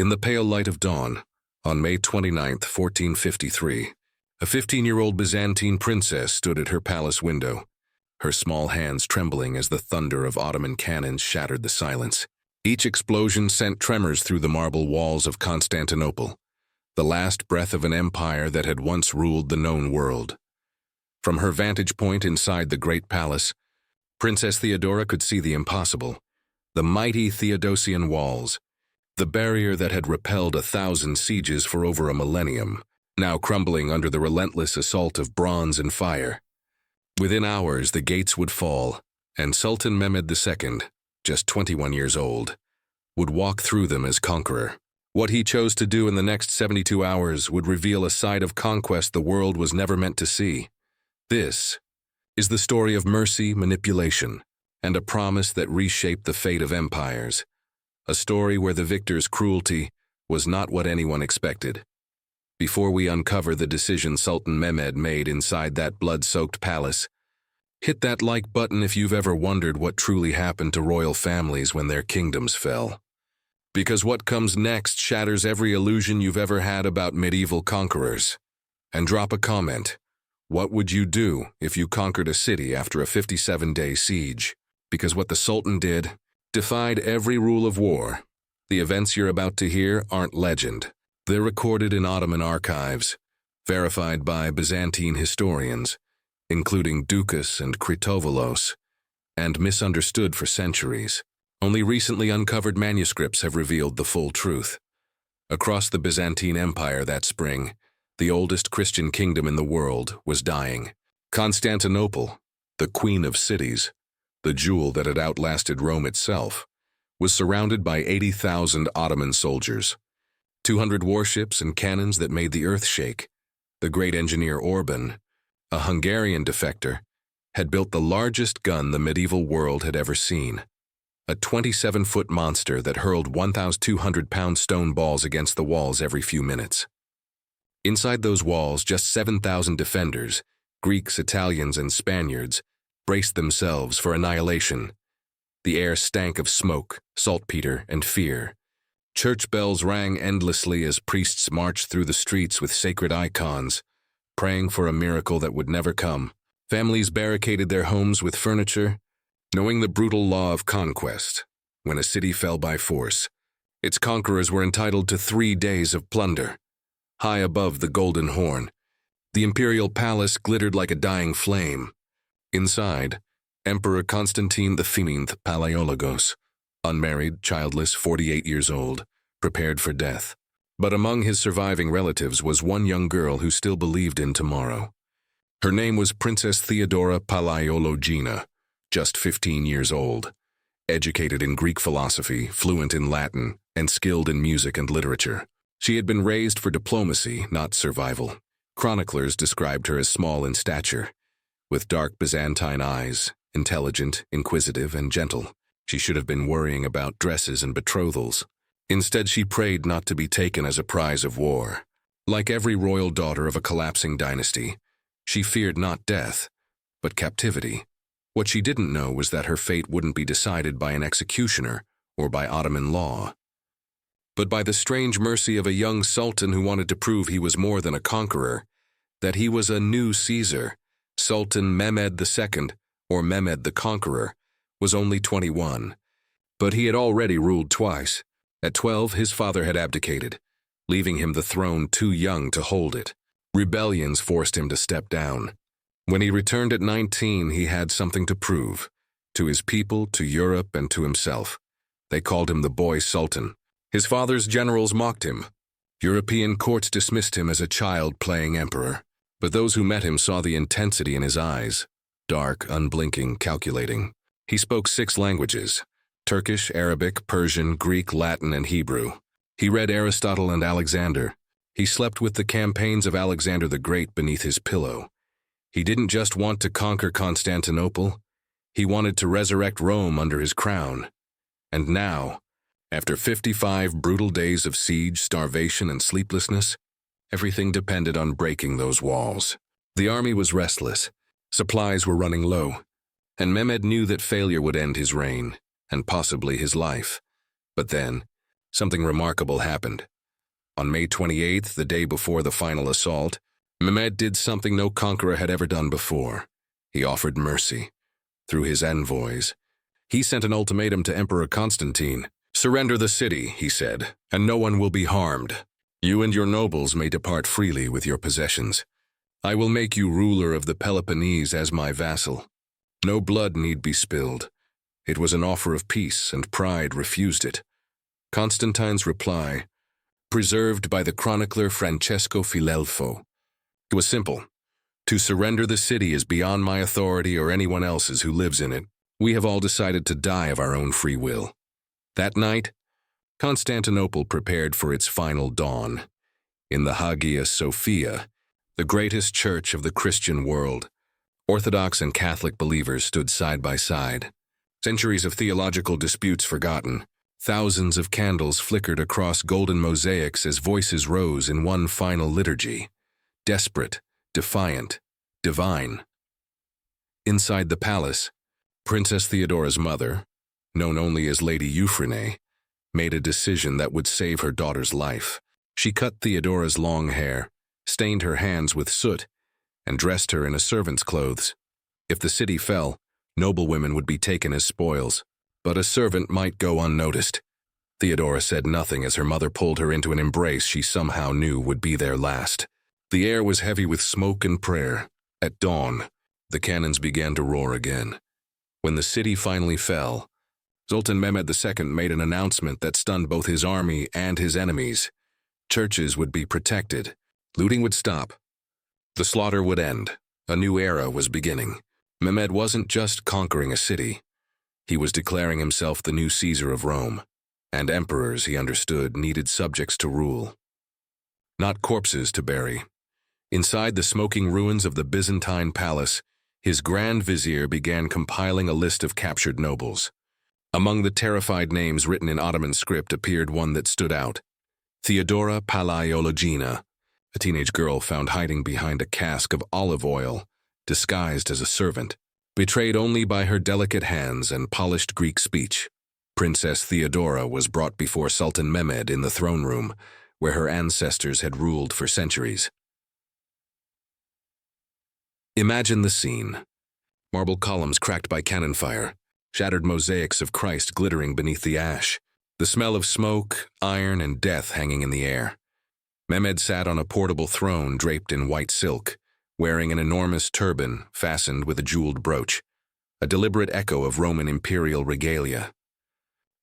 In the pale light of dawn, on May 29, 1453, a 15-year-old Byzantine princess stood at her palace window, her small hands trembling as the thunder of Ottoman cannons shattered the silence. Each explosion sent tremors through the marble walls of Constantinople, the last breath of an empire that had once ruled the known world. From her vantage point inside the great palace, Princess Theodora could see the impossible, the mighty Theodosian walls, the barrier that had repelled 1,000 sieges for over a millennium, now crumbling under the relentless assault of bronze and fire. Within hours, the gates would fall, and Sultan Mehmed II, just 21 years old, would walk through them as conqueror. What he chose to do in the next 72 hours would reveal a side of conquest the world was never meant to see. This is the story of mercy, manipulation, and a promise that reshaped the fate of empires. A story where the victor's cruelty was not what anyone expected. Before we uncover the decision Sultan Mehmed made inside that blood-soaked palace, hit that like button if you've ever wondered what truly happened to royal families when their kingdoms fell. Because what comes next shatters every illusion you've ever had about medieval conquerors. And drop a comment. What would you do if you conquered a city after a 57-day siege? Because what the Sultan did defied every rule of war. The events you're about to hear aren't legend. They're recorded in Ottoman archives, verified by Byzantine historians, including Ducas and Kritovolos, and misunderstood for centuries. Only recently uncovered manuscripts have revealed the full truth. Across the Byzantine Empire that spring, the oldest Christian kingdom in the world was dying. Constantinople, the queen of cities, the jewel that had outlasted Rome itself, was surrounded by 80,000 Ottoman soldiers, 200 warships and cannons that made the earth shake. The great engineer Orban, a Hungarian defector, had built the largest gun the medieval world had ever seen. A 27-foot monster that hurled 1,200-pound stone balls against the walls every few minutes. Inside those walls, just 7,000 defenders, Greeks, Italians, and Spaniards, braced themselves for annihilation. The air stank of smoke, saltpeter, and fear. Church bells rang endlessly as priests marched through the streets with sacred icons, praying for a miracle that would never come. Families barricaded their homes with furniture, knowing the brutal law of conquest. When a city fell by force, its conquerors were entitled to 3 days of plunder. High above the Golden Horn, the imperial palace glittered like a dying flame. Inside, Emperor Constantine the Palaiologos, unmarried, childless, 48 years old, prepared for death. But among his surviving relatives was one young girl who still believed in tomorrow. Her name was Princess Theodora Palaiologina, just 15 years old, educated in Greek philosophy, fluent in Latin, and skilled in music and literature. She had been raised for diplomacy, not survival. Chroniclers described her as small in stature, with dark Byzantine eyes, intelligent, inquisitive, and gentle. She should have been worrying about dresses and betrothals. Instead, she prayed not to be taken as a prize of war. Like every royal daughter of a collapsing dynasty, she feared not death, but captivity. What she didn't know was that her fate wouldn't be decided by an executioner or by Ottoman law, but by the strange mercy of a young sultan who wanted to prove he was more than a conqueror, that he was a new Caesar. Sultan Mehmed II, or Mehmed the Conqueror, was only 21, but he had already ruled twice. At 12, his father had abdicated, leaving him the throne too young to hold it. Rebellions forced him to step down. When he returned at 19, he had something to prove, to his people, to Europe, and to himself. They called him the boy sultan. His father's generals mocked him. European courts dismissed him as a child playing emperor. But those who met him saw the intensity in his eyes, dark, unblinking, calculating. He spoke 6 languages: Turkish, Arabic, Persian, Greek, Latin, and Hebrew. He read Aristotle and Alexander. He slept with the campaigns of Alexander the Great beneath his pillow. He didn't just want to conquer Constantinople, he wanted to resurrect Rome under his crown. And now, after 55 brutal days of siege, starvation, and sleeplessness, everything depended on breaking those walls. The army was restless, supplies were running low, and Mehmed knew that failure would end his reign, and possibly his life. But then, something remarkable happened. On May 28th, the day before the final assault, Mehmed did something no conqueror had ever done before. He offered mercy. Through his envoys, he sent an ultimatum to Emperor Constantine. "Surrender the city," he said, "and no one will be harmed. You and your nobles may depart freely with your possessions. I will make you ruler of the Peloponnese as my vassal. No blood need be spilled." It was an offer of peace, and pride refused it. Constantine's reply, preserved by the chronicler Francesco Filelfo, it was simple. "To surrender the city is beyond my authority or anyone else's who lives in it. We have all decided to die of our own free will." That night, Constantinople prepared for its final dawn. In the Hagia Sophia, the greatest church of the Christian world, Orthodox and Catholic believers stood side by side. Centuries of theological disputes forgotten, thousands of candles flickered across golden mosaics as voices rose in one final liturgy. Desperate, defiant, divine. Inside the palace, Princess Theodora's mother, known only as Lady Euphrosyne, made a decision that would save her daughter's life. She cut Theodora's long hair, stained her hands with soot, and dressed her in a servant's clothes. If the city fell, noblewomen would be taken as spoils, but a servant might go unnoticed. Theodora said nothing as her mother pulled her into an embrace she somehow knew would be their last. The air was heavy with smoke and prayer. At dawn, the cannons began to roar again. When the city finally fell, Sultan Mehmed II made an announcement that stunned both his army and his enemies. Churches would be protected. Looting would stop. The slaughter would end. A new era was beginning. Mehmed wasn't just conquering a city. He was declaring himself the new Caesar of Rome, and emperors, he understood, needed subjects to rule, not corpses to bury. Inside the smoking ruins of the Byzantine palace, his Grand Vizier began compiling a list of captured nobles. Among the terrified names written in Ottoman script appeared one that stood out: Theodora Palaiologina, a teenage girl found hiding behind a cask of olive oil, disguised as a servant, betrayed only by her delicate hands and polished Greek speech. Princess Theodora was brought before Sultan Mehmed in the throne room, where her ancestors had ruled for centuries. Imagine the scene. Marble columns cracked by cannon fire, shattered mosaics of Christ glittering beneath the ash, the smell of smoke, iron, and death hanging in the air. Mehmed sat on a portable throne draped in white silk, wearing an enormous turban fastened with a jeweled brooch, a deliberate echo of Roman imperial regalia.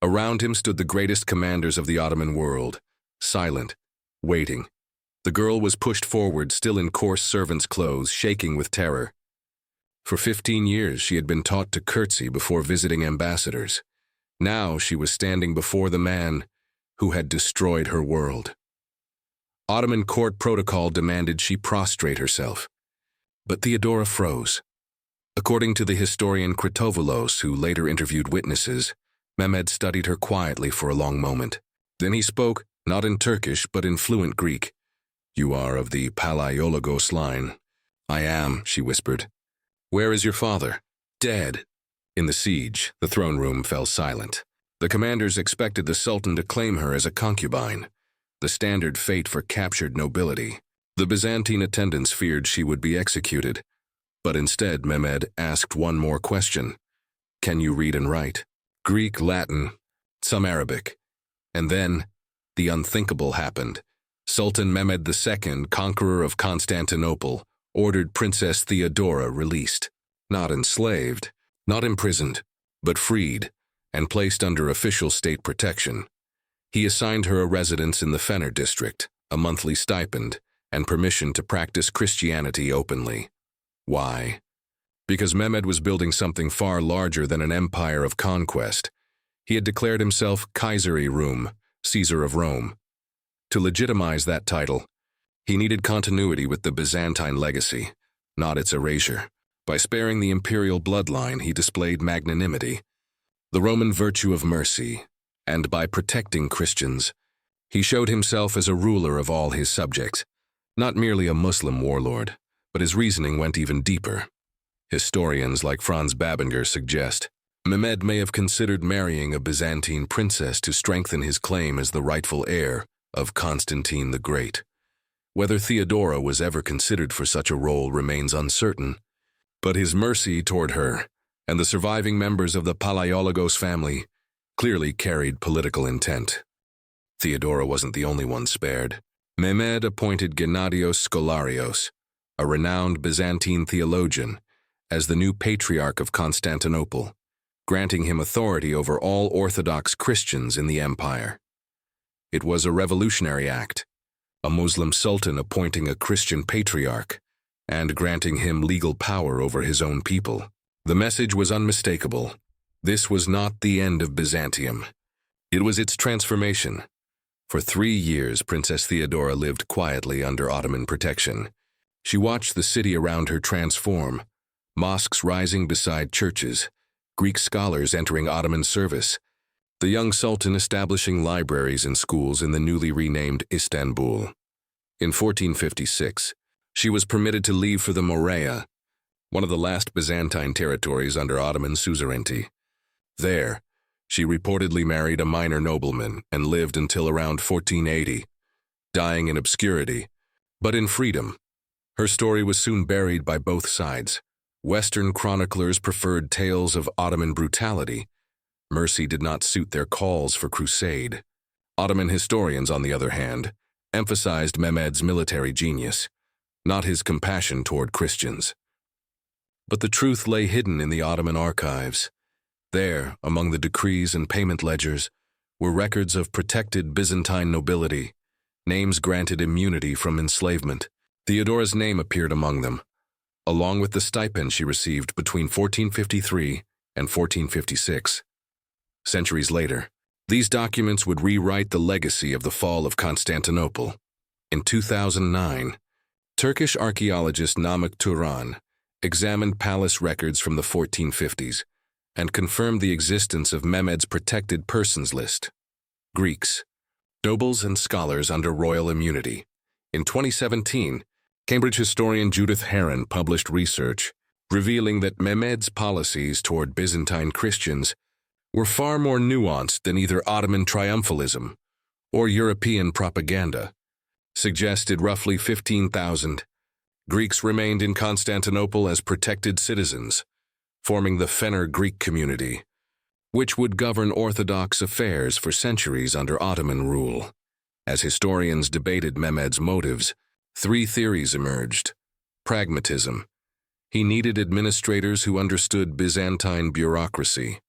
Around him stood the greatest commanders of the Ottoman world, silent, waiting. The girl was pushed forward, still in coarse servant's clothes, shaking with terror. For 15 years she had been taught to curtsy before visiting ambassadors. Now she was standing before the man who had destroyed her world. Ottoman court protocol demanded she prostrate herself. But Theodora froze. According to the historian Kritovolos, who later interviewed witnesses, Mehmed studied her quietly for a long moment. Then he spoke, not in Turkish, but in fluent Greek. "You are of the Palaiologos line." "I am," she whispered. "Where is your father?" "Dead." In the siege, the throne room fell silent. The commanders expected the Sultan to claim her as a concubine, the standard fate for captured nobility. The Byzantine attendants feared she would be executed. But instead, Mehmed asked one more question. "Can you read and write?" Greek, Latin, some Arabic. And then, the unthinkable happened. Sultan Mehmed II, conqueror of Constantinople, ordered Princess Theodora released. Not enslaved, not imprisoned, but freed, and placed under official state protection. He assigned her a residence in the Fener district, a monthly stipend, and permission to practice Christianity openly. Why? Because Mehmed was building something far larger than an empire of conquest. He had declared himself Kaiseri Rum, Caesar of Rome. To legitimize that title, he needed continuity with the Byzantine legacy, not its erasure. By sparing the imperial bloodline, he displayed magnanimity, the Roman virtue of mercy, and by protecting Christians, he showed himself as a ruler of all his subjects, not merely a Muslim warlord, but his reasoning went even deeper. Historians like Franz Babinger suggest Mehmed may have considered marrying a Byzantine princess to strengthen his claim as the rightful heir of Constantine the Great. Whether Theodora was ever considered for such a role remains uncertain, but his mercy toward her and the surviving members of the Palaiologos family clearly carried political intent. Theodora wasn't the only one spared. Mehmed appointed Gennadios Scholarios, a renowned Byzantine theologian, as the new Patriarch of Constantinople, granting him authority over all Orthodox Christians in the empire. It was a revolutionary act, a Muslim sultan appointing a Christian patriarch and granting him legal power over his own people. The message was unmistakable. This was not the end of Byzantium. It was its transformation. For 3 years, Princess Theodora lived quietly under Ottoman protection. She watched the city around her transform, mosques rising beside churches, Greek scholars entering Ottoman service, the young sultan establishing libraries and schools in the newly renamed Istanbul. In 1456, she was permitted to leave for the Morea, one of the last Byzantine territories under Ottoman suzerainty. There, she reportedly married a minor nobleman and lived until around 1480, dying in obscurity, but in freedom. Her story was soon buried by both sides. Western chroniclers preferred tales of Ottoman brutality. Mercy did not suit their calls for crusade. Ottoman historians, on the other hand, emphasized Mehmed's military genius, not his compassion toward Christians. But the truth lay hidden in the Ottoman archives. There, among the decrees and payment ledgers, were records of protected Byzantine nobility, names granted immunity from enslavement. Theodora's name appeared among them, along with the stipend she received between 1453 and 1456. Centuries later, these documents would rewrite the legacy of the fall of Constantinople. In 2009, Turkish archaeologist Namık Turan examined palace records from the 1450s and confirmed the existence of Mehmed's protected persons list. Greeks, nobles and scholars under royal immunity. In 2017, Cambridge historian Judith Heron published research revealing that Mehmed's policies toward Byzantine Christians were far more nuanced than either Ottoman triumphalism or European propaganda. Suggested roughly 15,000 Greeks remained in Constantinople as protected citizens, forming the Fenner Greek community, which would govern Orthodox affairs for centuries under Ottoman rule. As historians debated Mehmed's motives, 3 theories emerged. Pragmatism. He needed administrators who understood Byzantine bureaucracy.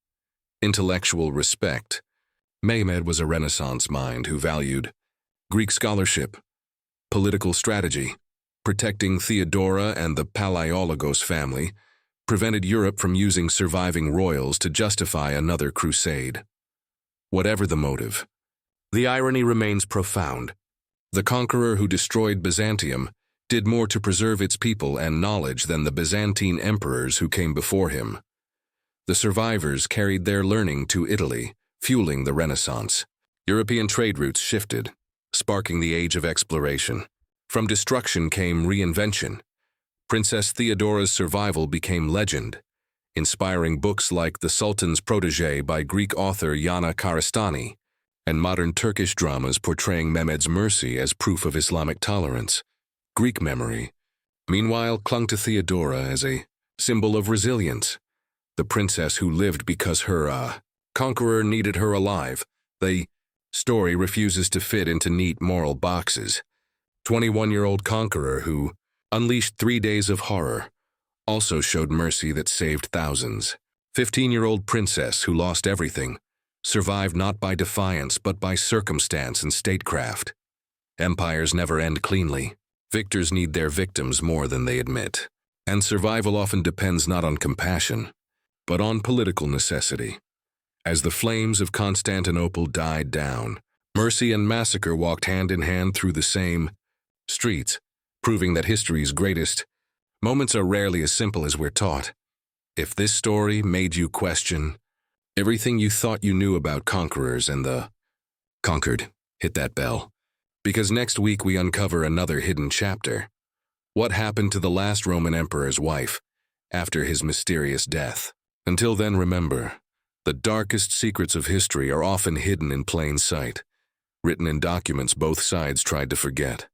Intellectual respect. Mehmed was a Renaissance mind who valued Greek scholarship, political strategy. Protecting Theodora and the Palaiologos family prevented Europe from using surviving royals to justify another crusade. Whatever the motive, the irony remains profound. The conqueror who destroyed Byzantium did more to preserve its people and knowledge than the Byzantine emperors who came before him. The survivors carried their learning to Italy, fueling the Renaissance. European trade routes shifted, sparking the age of exploration. From destruction came reinvention. Princess Theodora's survival became legend, inspiring books like The Sultan's Protégé by Greek author Yana Karastani, and modern Turkish dramas portraying Mehmed's mercy as proof of Islamic tolerance. Greek memory, meanwhile, clung to Theodora as a symbol of resilience, the princess who lived because her conqueror needed her alive. The story refuses to fit into neat moral boxes. 21-year-old conqueror who unleashed 3 days of horror, also showed mercy that saved thousands. 15-year-old princess who lost everything, survived not by defiance but by circumstance and statecraft. Empires never end cleanly. Victors need their victims more than they admit. And survival often depends not on compassion, but on political necessity. As the flames of Constantinople died down, mercy and massacre walked hand in hand through the same streets, proving that history's greatest moments are rarely as simple as we're taught. If this story made you question everything you thought you knew about conquerors and the conquered, hit that bell. Because next week we uncover another hidden chapter. What happened to the last Roman emperor's wife after his mysterious death? Until then, remember, The darkest secrets of history are often hidden in plain sight, written in documents both sides tried to forget.